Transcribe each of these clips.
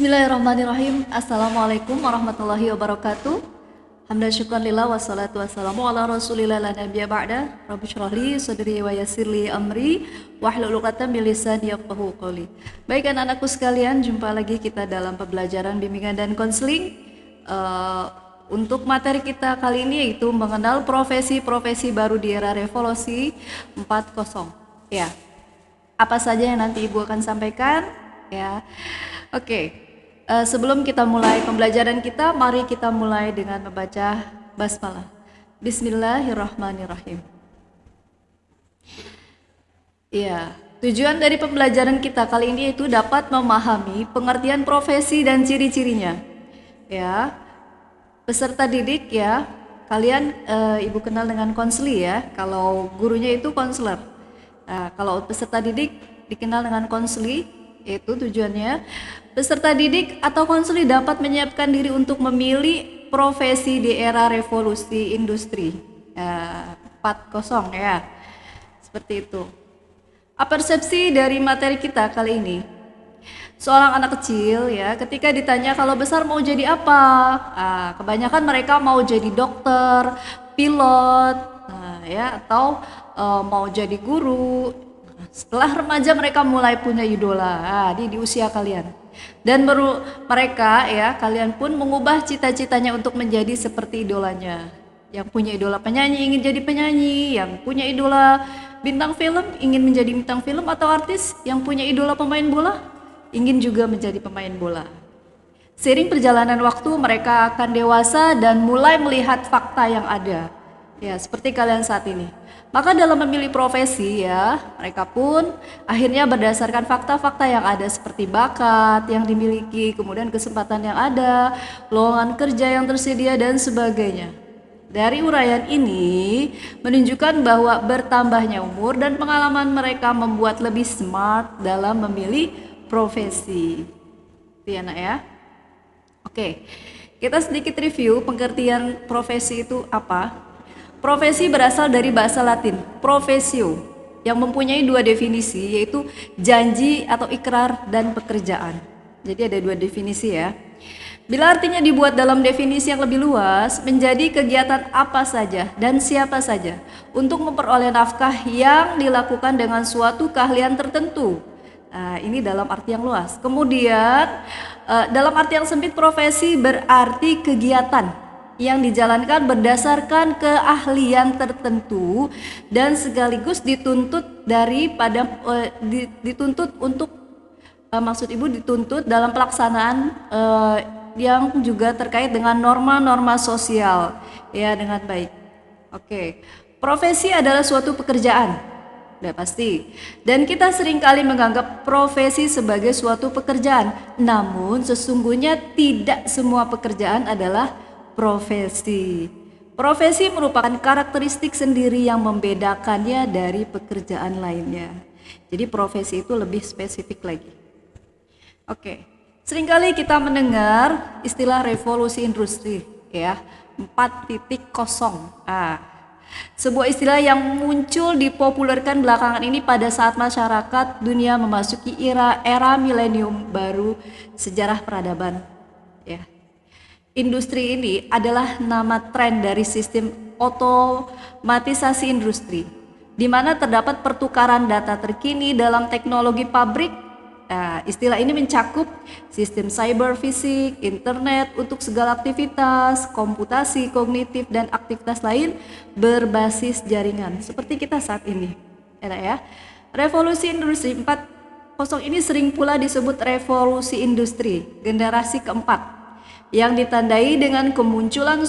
Bismillahirrahmanirrahim. Assalamualaikum warahmatullahi wabarakatuh. Hamdan syukran lillah wassalatu wassalamu ala rasulillah la nabiyya ba'da. Rabbi syrah li sadri wa yassir li amri wahlul 'uqdatam min lisani yafqahu qawli. Baik anak-anakku sekalian, jumpa lagi kita dalam pembelajaran bimbingan dan konseling. Untuk materi kita kali ini yaitu mengenal profesi-profesi baru di era revolusi 4.0. Ya. Apa saja yang nanti Ibu akan sampaikan? Ya. Oke, sebelum kita mulai pembelajaran kita, mari kita mulai dengan membaca basmalah. Bismillahirrahmanirrahim. Ya, tujuan dari pembelajaran kita kali ini itu dapat memahami pengertian profesi dan ciri-cirinya. Ya, peserta didik ya, kalian Ibu kenal dengan konseli ya. Kalau gurunya itu konselor. Nah, kalau peserta didik dikenal dengan konseli. Itu tujuannya, peserta didik atau konseli dapat menyiapkan diri untuk memilih profesi di era revolusi industri 4.0 ya, seperti itu. Persepsi dari materi kita kali ini, seorang anak kecil ya, ketika ditanya kalau besar mau jadi apa, kebanyakan mereka mau jadi dokter, pilot, ya, atau mau jadi guru. Setelah remaja mereka mulai punya idola di usia kalian, dan mereka ya, kalian pun mengubah cita-citanya untuk menjadi seperti idolanya. Yang punya idola penyanyi ingin jadi penyanyi, yang punya idola bintang film ingin menjadi bintang film, atau artis yang punya idola pemain bola ingin juga menjadi pemain bola. Seiring perjalanan waktu mereka akan dewasa dan mulai melihat fakta yang ada ya, seperti kalian saat ini. Maka dalam memilih profesi ya, mereka pun akhirnya berdasarkan fakta-fakta yang ada seperti bakat yang dimiliki, kemudian kesempatan yang ada, lowongan kerja yang tersedia dan sebagainya. Dari uraian ini menunjukkan bahwa bertambahnya umur dan pengalaman mereka membuat lebih smart dalam memilih profesi. Itu ya nak ya. Oke, kita sedikit review pengertian profesi itu apa. Profesi berasal dari bahasa Latin, professio, yang mempunyai dua definisi, yaitu janji atau ikrar dan pekerjaan. Jadi ada dua definisi ya. Bila artinya dibuat dalam definisi yang lebih luas, menjadi kegiatan apa saja dan siapa saja untuk memperoleh nafkah yang dilakukan dengan suatu keahlian tertentu. Ini dalam arti yang luas. Kemudian dalam arti yang sempit, profesi berarti kegiatan yang dijalankan berdasarkan keahlian tertentu dan sekaligus dituntut dituntut dalam pelaksanaan yang juga terkait dengan norma-norma sosial ya, dengan baik. Oke. Profesi adalah suatu pekerjaan, udah pasti, dan kita seringkali menganggap profesi sebagai suatu pekerjaan, namun sesungguhnya tidak semua pekerjaan adalah profesi. Profesi merupakan karakteristik sendiri yang membedakannya dari pekerjaan lainnya. Jadi profesi itu lebih spesifik lagi. Oke, seringkali kita mendengar istilah revolusi industri ya, 4.0. Sebuah istilah yang muncul dipopulerkan belakangan ini pada saat masyarakat dunia memasuki era milenium baru sejarah peradaban ya. Industri ini adalah nama tren dari sistem otomatisasi industri, di mana terdapat pertukaran data terkini dalam teknologi pabrik. Istilah ini mencakup sistem cyber fisik, internet untuk segala aktivitas, komputasi, kognitif, dan aktivitas lain berbasis jaringan, seperti kita saat ini. Ya. Revolusi industri 4.0 ini sering pula disebut revolusi industri generasi keempat, yang ditandai dengan kemunculan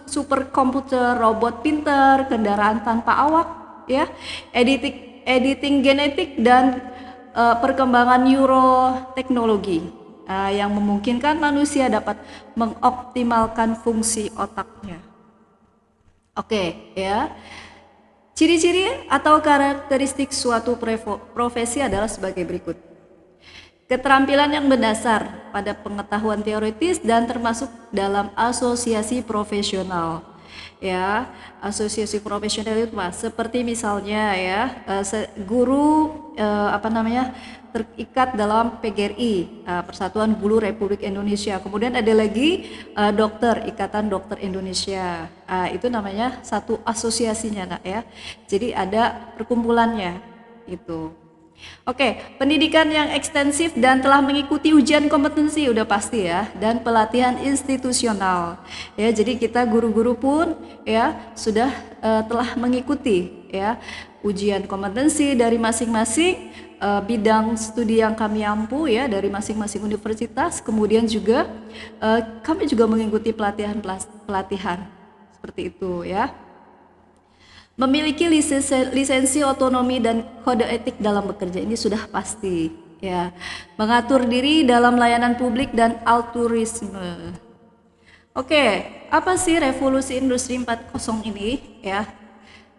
superkomputer, robot pintar, kendaraan tanpa awak, ya, editing genetik, dan perkembangan neuroteknologi yang memungkinkan manusia dapat mengoptimalkan fungsi otaknya. Oke, ya. Ciri-ciri atau karakteristik suatu profesi adalah sebagai berikut. Keterampilan yang berdasar pada pengetahuan teoritis dan termasuk dalam asosiasi profesional. Ya, asosiasi profesional itu seperti misalnya ya, guru terikat dalam PGRI, Persatuan Guru Republik Indonesia. Kemudian ada lagi dokter, Ikatan Dokter Indonesia. Itu namanya satu asosiasinya, Nak ya. Jadi ada perkumpulannya itu. Oke, pendidikan yang ekstensif dan telah mengikuti ujian kompetensi udah pasti ya, dan pelatihan institusional. Ya, jadi kita guru-guru pun ya sudah telah mengikuti ya ujian kompetensi dari masing-masing bidang studi yang kami ampu ya dari masing-masing universitas. Kemudian juga kami juga mengikuti pelatihan seperti itu ya. Memiliki lisensi otonomi dan kode etik dalam bekerja, ini sudah pasti ya. Mengatur diri dalam layanan publik dan altruisme. Oke, apa sih revolusi industri 4.0 ini ya?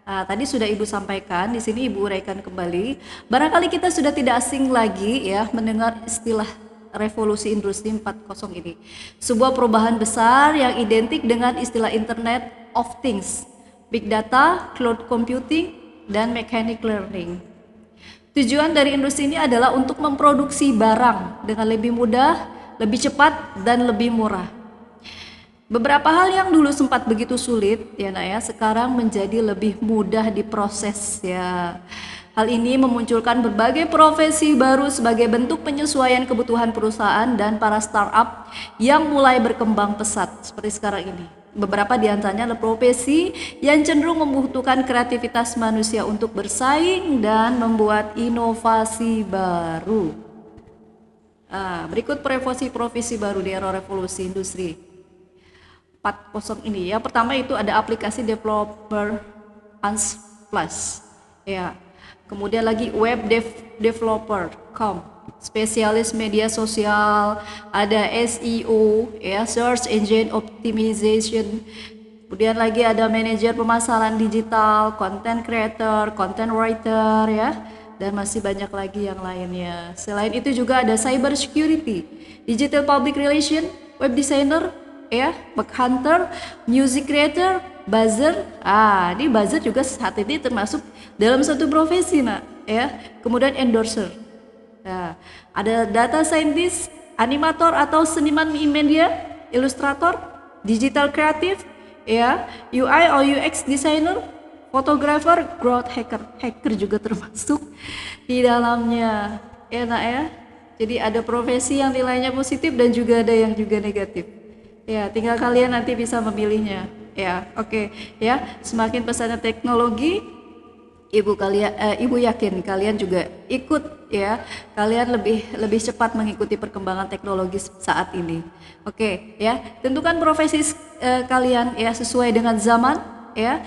Tadi sudah Ibu sampaikan, di sini Ibu uraikan kembali. Barangkali kita sudah tidak asing lagi ya mendengar istilah revolusi industri 4.0 ini. Sebuah perubahan besar yang identik dengan istilah Internet of Things, Big Data, Cloud Computing, dan Mechanic Learning. Tujuan dari industri ini adalah untuk memproduksi barang dengan lebih mudah, lebih cepat, dan lebih murah. Beberapa hal yang dulu sempat begitu sulit, ya Nak ya, sekarang menjadi lebih mudah diproses ya. Hal ini memunculkan berbagai profesi baru sebagai bentuk penyesuaian kebutuhan perusahaan dan para startup yang mulai berkembang pesat seperti sekarang ini. Beberapa di antaranya adalah profesi yang cenderung membutuhkan kreativitas manusia untuk bersaing dan membuat inovasi baru. Berikut profesi baru di era revolusi industri 4.0 ini. Yang pertama itu ada aplikasi developer plus, ya. Kemudian lagi web developer, spesialis media sosial, ada SEO, ya, search engine optimization. Kemudian lagi ada manajer pemasaran digital, content creator, content writer, ya, dan masih banyak lagi yang lainnya. Selain itu juga ada cyber security, digital public relation, web designer, ya, bug hunter, music creator, buzzer. Ini buzzer juga saat ini termasuk dalam satu profesi, Nak, ya. Kemudian endorser. Nah, ada data scientist, animator atau seniman media, ilustrator, digital kreatif, ya, UI atau UX designer, fotografer, growth hacker juga termasuk di dalamnya, ya Nak ya. Jadi ada profesi yang nilainya positif dan juga ada yang juga negatif. Ya, tinggal kalian nanti bisa memilihnya. Ya, oke. Ya, semakin pesatnya teknologi, Ibu yakin kalian juga ikut ya. Kalian lebih cepat mengikuti perkembangan teknologi saat ini. Oke, ya. Tentukan profesi kalian ya sesuai dengan zaman ya.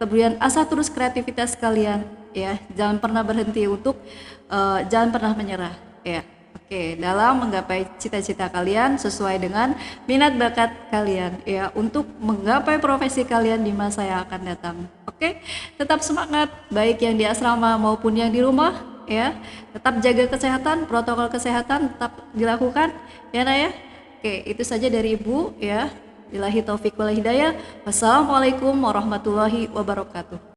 Kemudian asah terus kreativitas kalian ya. Jangan pernah berhenti untuk jangan pernah menyerah ya. Oke, dalam menggapai cita-cita kalian sesuai dengan minat bakat kalian ya, untuk menggapai profesi kalian di masa yang akan datang. Oke, tetap semangat baik yang di asrama maupun yang di rumah ya. Tetap jaga kesehatan, protokol kesehatan tetap dilakukan ya Nak ya. Oke, itu saja dari Ibu ya. Billahi taufik wal hidayah. Wassalamualaikum warahmatullahi wabarakatuh.